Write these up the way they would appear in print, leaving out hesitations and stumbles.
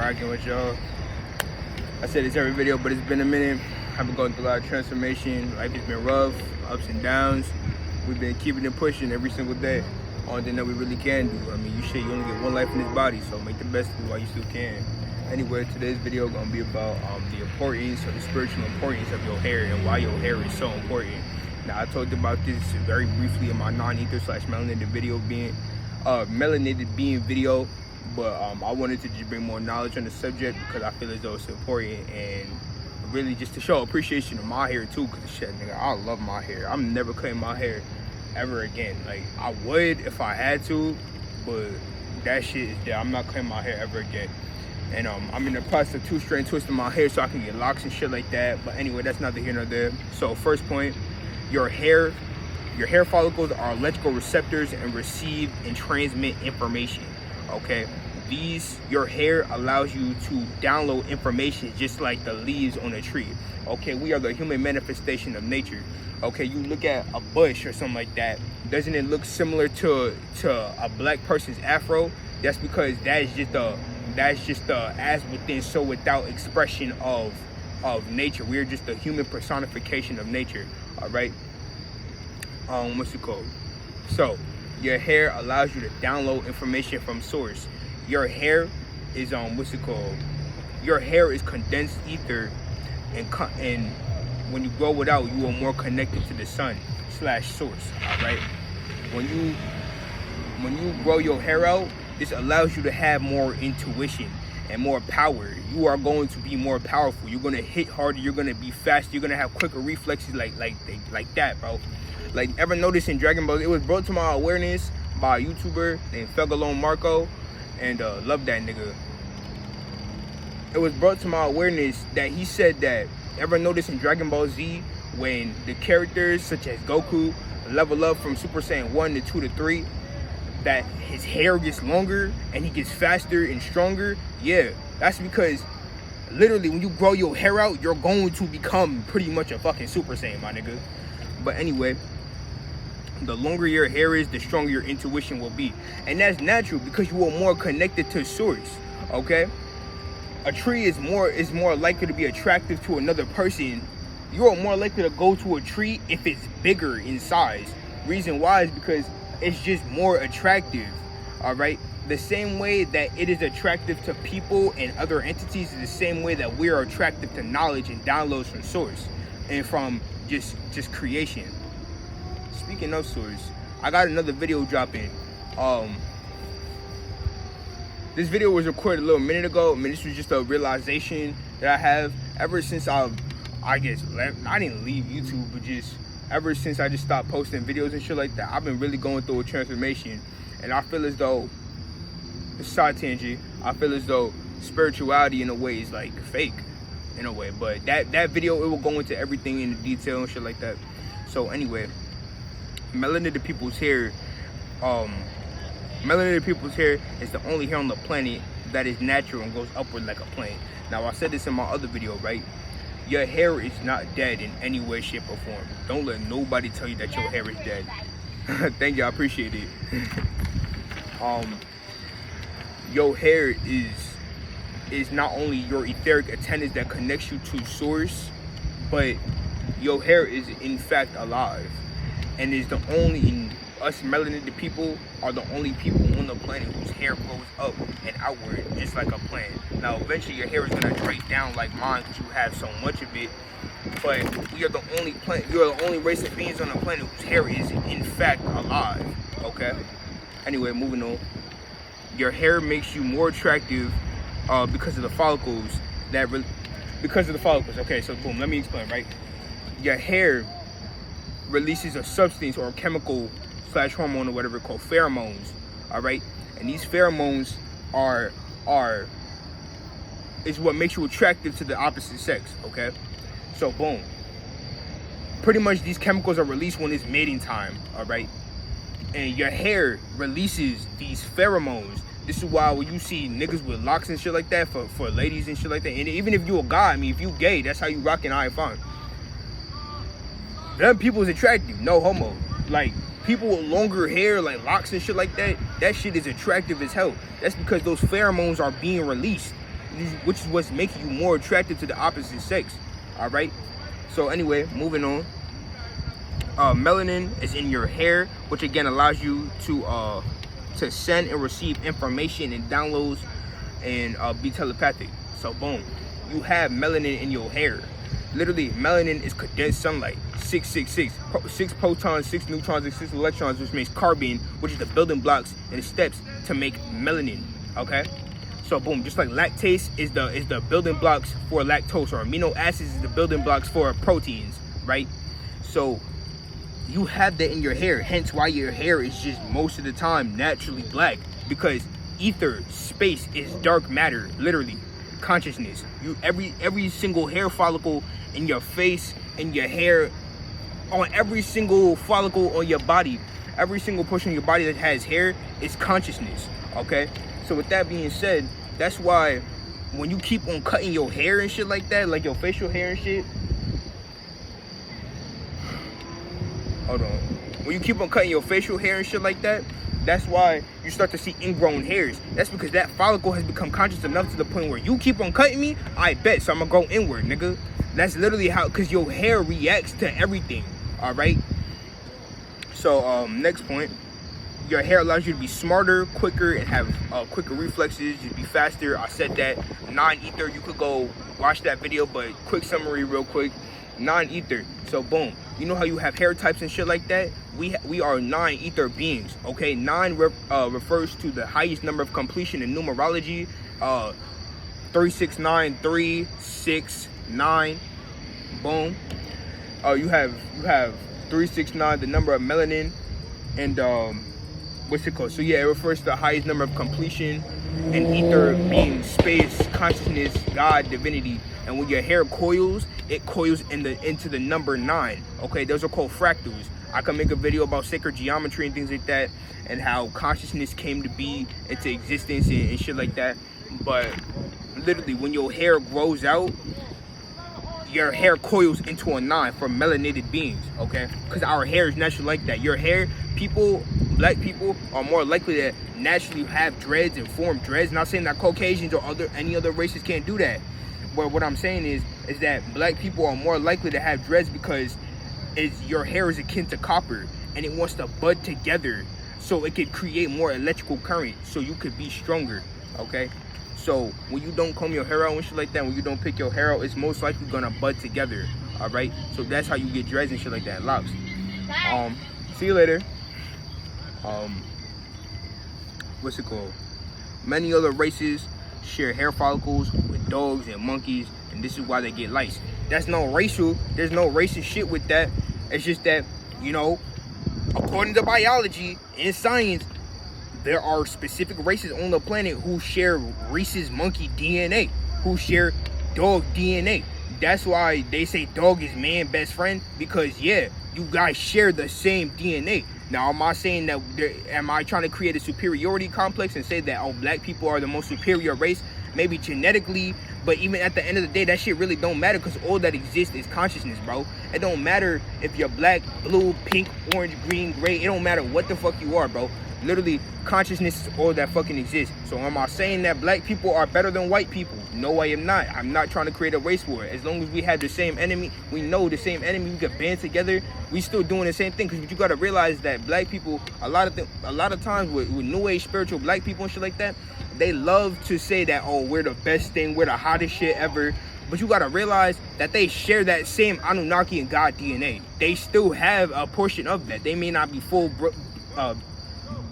rocking with y'all. I said this every video, but it's been a minute. I've been going through a lot of transformation. Life has been rough, ups and downs. We've been keeping it pushing every single day. Only thing that we really can do. I mean, you only get one life in this body, so make the best of it while you still can. Anyway, today's video is gonna be about the importance or the spiritual importance of your hair and why your hair is so important. Now, I talked about this very briefly in my non-ether/melanated video video, but I wanted to just bring more knowledge on the subject because I feel as though it's important, and really just to show appreciation of my hair too, because shit, nigga, I love my hair. I'm never cutting my hair ever again. Like, I would if I had to, but that shit is dead. I'm not cutting my hair ever again. And I'm in the process of 2-strand twisting my hair so I can get locks and shit like that. But anyway, that's neither here nor there. So first point, your hair follicles are electrical receptors and receive and transmit information. Okay, your hair allows you to download information just like the leaves on a tree. Okay, we are the human manifestation of nature. Okay, you look at a bush or something like that, doesn't it look similar to a black person's afro? That's because that's just the as within so without expression of nature. We're just the human personification of nature. All right, what's it called? So your hair allows you to download information from source. Your hair is your hair is condensed ether, and when you grow it out, you are more connected to the sun/source. All right, when you grow your hair out, this allows you to have more intuition and more power. You are going to be more powerful. You're going to hit harder. You're going to be faster. You're going to have quicker reflexes like that, bro. Like, ever notice in Dragon Ball, it was brought to my awareness by a YouTuber named Fegalone Marco, and love that nigga. It was brought to my awareness that he said that, ever notice in Dragon Ball Z, when the characters such as Goku level up from Super Saiyan 1 to 2 to 3, that his hair gets longer and he gets faster and stronger? Yeah, that's because literally when you grow your hair out, you're going to become pretty much a fucking Super Saiyan, my nigga. But anyway, the longer your hair is, the stronger your intuition will be. And that's natural because you are more connected to source, okay? A tree is more likely to be attractive to another person. You are more likely to go to a tree if it's bigger in size. Reason why is because it's just more attractive. All right, the same way that it is attractive to people and other entities is the same way that we are attractive to knowledge and downloads from source and from just creation. Speaking of source, I got another video dropping. This video was recorded a little minute ago. I mean, this was just a realization that I have ever since I didn't leave YouTube, but just ever since I just stopped posting videos and shit like that. I've been really going through a transformation, and I feel as though, it's side tangent, I feel as though spirituality in a way is like fake in a way, but that video, it will go into everything in the detail and shit like that. So anyway, melanated people's hair is the only hair on the planet that is natural and goes upward like a plane. Now, I said this in my other video, right? Your hair is not dead in any way, shape, or form. Don't let nobody tell you that your hair is dead. Thank you, I appreciate it. Your hair is not only your etheric attendance that connects you to source, but your hair is in fact alive, and is the only, us melanated people are the only people on the planet whose hair grows up and outward just like a plant. Now, eventually your hair is gonna drape down like mine because you have so much of it, but we are the only you're the only race of beings on the planet whose hair is in fact alive. Okay, anyway, moving on. Your hair makes you more attractive because of the follicles okay, so boom, let me explain, right? Your hair releases a substance or a chemical / hormone or whatever called pheromones. All right, and these pheromones is what makes you attractive to the opposite sex. Okay, so boom, pretty much these chemicals are released when it's mating time. All right, and your hair releases these pheromones. This is why when you see niggas with locks and shit like that, for ladies and shit like that, and even if you a guy, I mean, if you gay, that's how you rockin' iPhone. Them people is attractive, no homo. Like, people with longer hair, like locks and shit like that, that shit is attractive as hell. That's because those pheromones are being released. which is what's making you more attracted to the opposite sex. All right. So anyway, moving on. Melanin is in your hair, which again allows you to send and receive information and downloads and be telepathic. So boom, you have melanin in your hair. Literally, melanin is condensed sunlight. 666, 6 protons, 6 neutrons, and 6 electrons, which makes carbon, which is the building blocks and the steps to make melanin. Okay. So boom, just like lactase is the building blocks for lactose, or amino acids is the building blocks for proteins, right? So you have that in your hair, hence why your hair is just most of the time naturally black, because ether, space is dark matter, literally consciousness. You every single hair follicle in your face, in your hair, on every single follicle on your body, every single portion of your body that has hair is consciousness. Okay, so with that being said, that's why when you keep on cutting your hair and shit like that, like your facial hair and shit, hold on, when you keep on cutting your facial hair and shit like that, that's why you start to see ingrown hairs. That's because that follicle has become conscious enough to the point where you keep on cutting me, I bet, so I'm gonna grow inward, nigga. That's literally how, because your hair reacts to everything. All right. So next point, your hair allows you to be smarter, quicker, and have quicker reflexes. You be faster. I said that. Non-ether, you could go watch that video, but quick summary real quick. Non-ether. So boom, you know how you have hair types and shit like that? We are non-ether beings. Okay, 9 refers to the highest number of completion in numerology. 369, 3, 6, 9. Boom. You have 369, the number of melanin, and what's it called? So yeah, it refers to the highest number of completion in ether, being space, consciousness, God, divinity. And when your hair coils, it coils into the number 9. Okay, those are called fractals. I can make a video about sacred geometry and things like that, and how consciousness came to be into existence and shit like that. But literally, when your hair grows out, your hair coils into a 9 for melanated beings, okay? Because our hair is naturally like that. Your hair, black people are more likely to naturally have dreads and form dreads. Not saying that Caucasians or any other races can't do that. But what I'm saying is that black people are more likely to have dreads because your hair is akin to copper, and it wants to bud together so it could create more electrical current so you could be stronger, okay? So when you don't comb your hair out and shit like that, when you don't pick your hair out, it's most likely gonna bud together. All right. So that's how you get dreads and shit like that. Locks. See you later. What's it called? Many other races share hair follicles with dogs and monkeys, and this is why they get lice. That's no racial. There's no racist shit with that. It's just that, you know, according to biology and science, there are specific races on the planet who share rhesus monkey DNA, who share dog DNA. That's why they say dog is man best friend, because yeah, you guys share the same DNA. Now, am I saying that, am I trying to create a superiority complex and say that, oh, black people are the most superior race? Maybe genetically, but even at the end of the day, that shit really don't matter, because all that exists is consciousness, bro. It don't matter if you're black, blue, pink, orange, green, gray. It don't matter what the fuck you are, bro. Literally, consciousness is all that fucking exists. So am I saying that black people are better than white people? No, I am not. I'm not trying to create a race war. As long as we have the same enemy, we know the same enemy, we can band together, we still doing the same thing. Because you got to realize that black people, a lot of times with new age spiritual black people and shit like that, they love to say that, oh, we're the best thing, we're the hottest shit ever. But you gotta realize that they share that same Anunnaki and God DNA. They still have a portion of that. They may not be full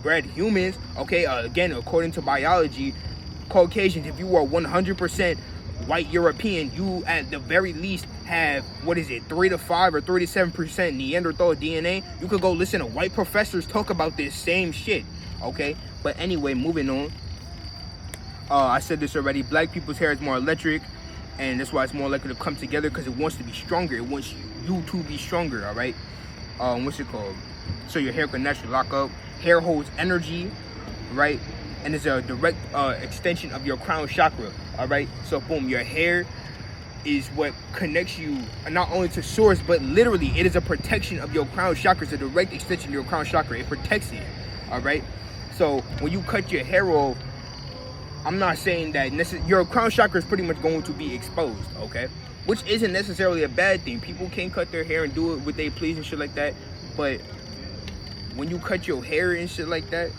bred humans, okay? Again, according to biology, Caucasians, if you are 100% white European, you at the very least have, 3 to 5 or 3 to 7% Neanderthal DNA. You could go listen to white professors talk about this same shit, okay? But anyway, moving on. I said this already, black people's hair is more electric, and that's why it's more likely to come together, because it wants to be stronger. It wants you to be stronger, all right? What's it called? So your hair can naturally lock up. Hair holds energy, right? And it's a direct extension of your crown chakra, all right? So boom, your hair is what connects you not only to source, but literally it is a protection of your crown chakra. It's a direct extension of your crown chakra. It protects it, all right? So when you cut your hair off, I'm not saying that your crown chakra is pretty much going to be exposed, okay? Which isn't necessarily a bad thing. People can cut their hair and do it what they please and shit like that. But when you cut your hair and shit like that,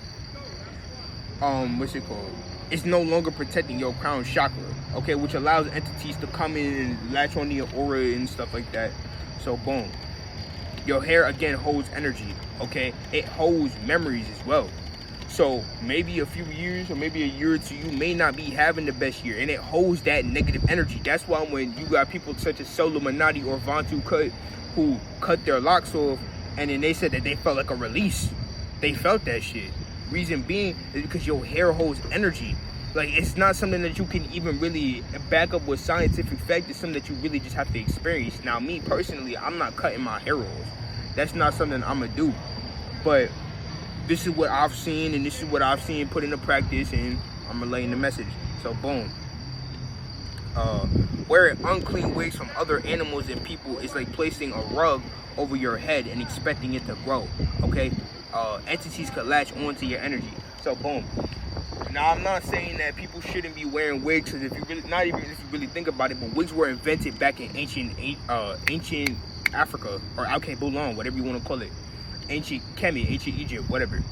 what's it called? It's no longer protecting your crown chakra, okay? Which allows entities to come in and latch on your aura and stuff like that. So boom. Your hair, again, holds energy, okay? It holds memories as well. So maybe a few years or maybe a year or two, you may not be having the best year, and it holds that negative energy. That's why when you got people such as Solomonati or Vantu Cut who cut their locks off, and then they said that they felt like a release. They felt that shit. Reason being is because your hair holds energy. Like, it's not something that you can even really back up with scientific fact. It's something that you really just have to experience. Now, me personally, I'm not cutting my hair off. That's not something I'm gonna do. But this is what I've seen, and this is what I've seen put into practice, and I'm relaying the message. So boom. Wearing unclean wigs from other animals and people is like placing a rug over your head and expecting it to grow, okay? Entities could latch onto your energy. So boom. Now, I'm not saying that people shouldn't be wearing wigs, because if you really, not even if you really think about it, but wigs were invented back in ancient Africa, or Alkebulan, whatever you want to call it, ancient Kemi, ancient Egypt, whatever.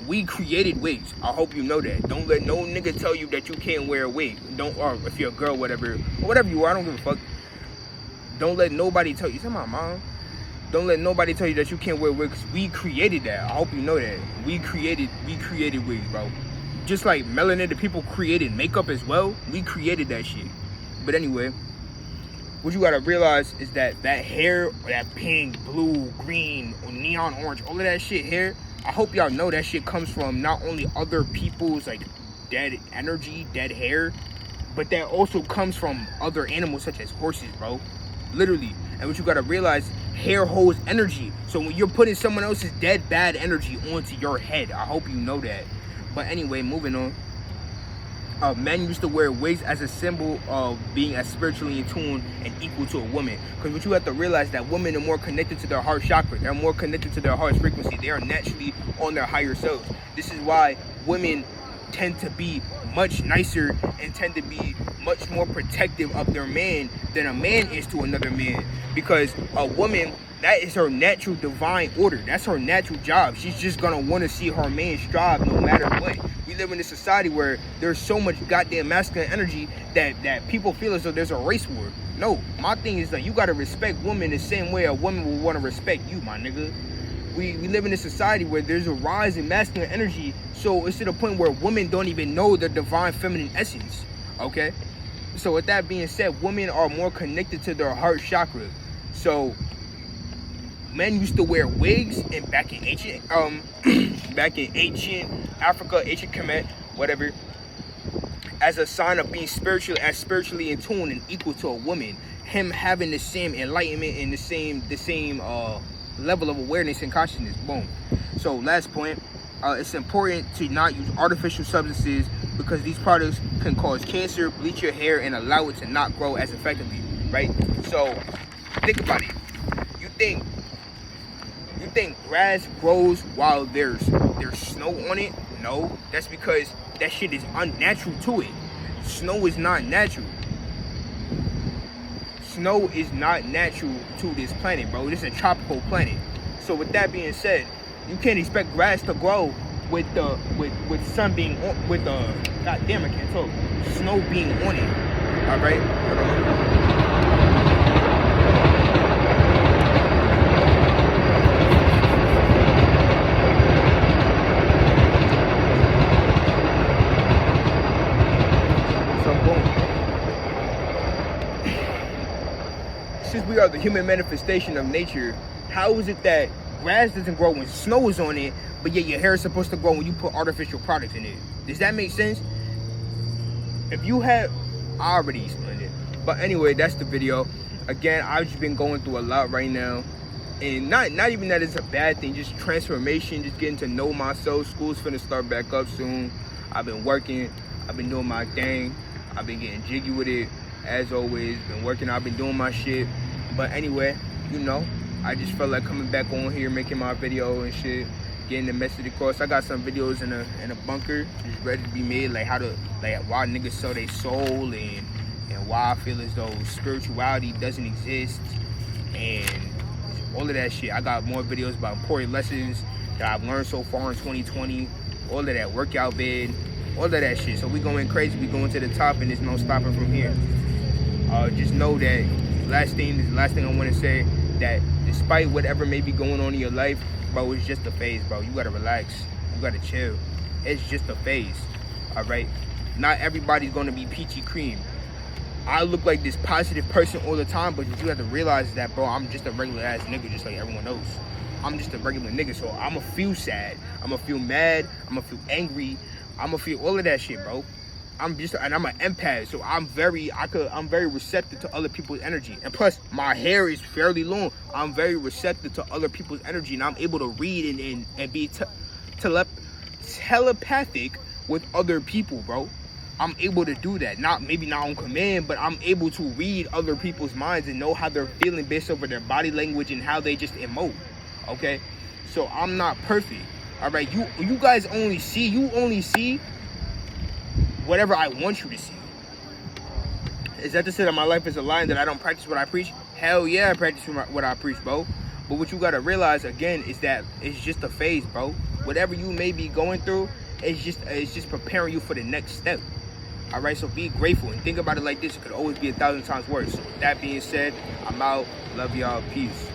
We created wigs. I hope you know that. Don't let no nigga tell you that you can't wear a wig. Don't, or if you're a girl, whatever, or whatever you are, I don't give a fuck. Don't let nobody tell you. Tell my mom. Don't let nobody tell you that you can't wear wigs. We created that. I hope you know that. We created wigs, bro. Just like melanated people created makeup as well, we created that shit. But anyway, what you gotta realize is that that hair, that pink, blue, green, or neon orange, all of that shit hair, I hope y'all know that shit comes from not only other people's like dead energy, dead hair, but that also comes from other animals such as horses, bro. Literally. And what you gotta realize, hair holds energy. So when you're putting someone else's dead bad energy onto your head, I hope you know that. But anyway, moving on. Men used to wear wigs as a symbol of being as spiritually in tune and equal to a woman. Because what you have to realize, that women are more connected to their heart chakra. They're more connected to their heart's frequency. They are naturally on their higher selves. This is why women tend to be much nicer and tend to be much more protective of their man than a man is to another man. Because a woman, that is her natural divine order. That's her natural job. She's just gonna want to see her man strive no matter what. We live in a society where there's so much goddamn masculine energy that people feel as though there's a race war. No, my thing is that you gotta respect women the same way a woman will want to respect you, my nigga. We live in a society where there's a rise in masculine energy, so it's to the point where women don't even know their divine feminine essence, okay? So with that being said, women are more connected to their heart chakra. So men used to wear wigs, and back in ancient Africa, ancient Kemet, whatever, as a sign of being spiritually in tune and equal to a woman. Him having the same enlightenment and the same level of awareness and consciousness. Boom. So last point, it's important to not use artificial substances, because these products can cause cancer, bleach your hair, and allow it to not grow as effectively, right? So think about it. You think grass grows while there's snow on it? No, that's because that shit is unnatural to it. Snow is not natural. Snow is not natural to this planet, bro. This is a tropical planet. So with that being said, you can't expect grass to grow with sun being on, with the goddamn, I can't talk, snow being on it. All right. Hold on. Since we are the human manifestation of nature, how is it that grass doesn't grow when snow is on it, but yet your hair is supposed to grow when you put artificial products in it? Does that make sense? If you have, I already explained it. But anyway, that's the video. Again, I've just been going through a lot right now. And not even that it's a bad thing, just transformation, just getting to know myself. School's finna start back up soon. I've been working, I've been doing my thing. I've been getting jiggy with it. As always, been working, I've been doing my shit. But anyway, you know, I just felt like coming back on here, making my video and shit, getting the message across. I got some videos in a bunker, just ready to be made, like why niggas sell their soul and why I feel as though spirituality doesn't exist and all of that shit. I got more videos about important lessons that I've learned so far in 2020, all of that workout vid, all of that shit. So we going crazy, we going to the top, and there's no stopping from here. Just know that last thing I want to say, that despite whatever may be going on in your life, bro, it's just a phase, bro. You gotta relax, you gotta chill. It's just a phase, all right? Not everybody's gonna be peachy cream. I look like this positive person all the time, but you have to realize that, bro, I'm just a regular ass nigga, just like everyone else. I'm just a regular nigga, so I'ma feel sad, I'ma feel mad, I'ma feel angry, I'ma feel all of that shit, bro. I'm an empath, so I'm very receptive to other people's energy. And plus, my hair is fairly long. I'm very receptive to other people's energy, and I'm able to read and be telepathic with other people, bro. I'm able to do that. Maybe not on command, but I'm able to read other people's minds and know how they're feeling based over their body language and how they just emote. Okay? So I'm not perfect. All right? You guys only see whatever I want you to see. Is that to say that my life is a lie and that I don't practice what I preach? Hell yeah, I practice what I preach, bro. But what you gotta realize again is that it's just a phase, bro. Whatever you may be going through, it's just preparing you for the next step. All right, so be grateful and think about it like this. It could always be 1,000 times worse. So with that being said, I'm out. Love y'all. Peace.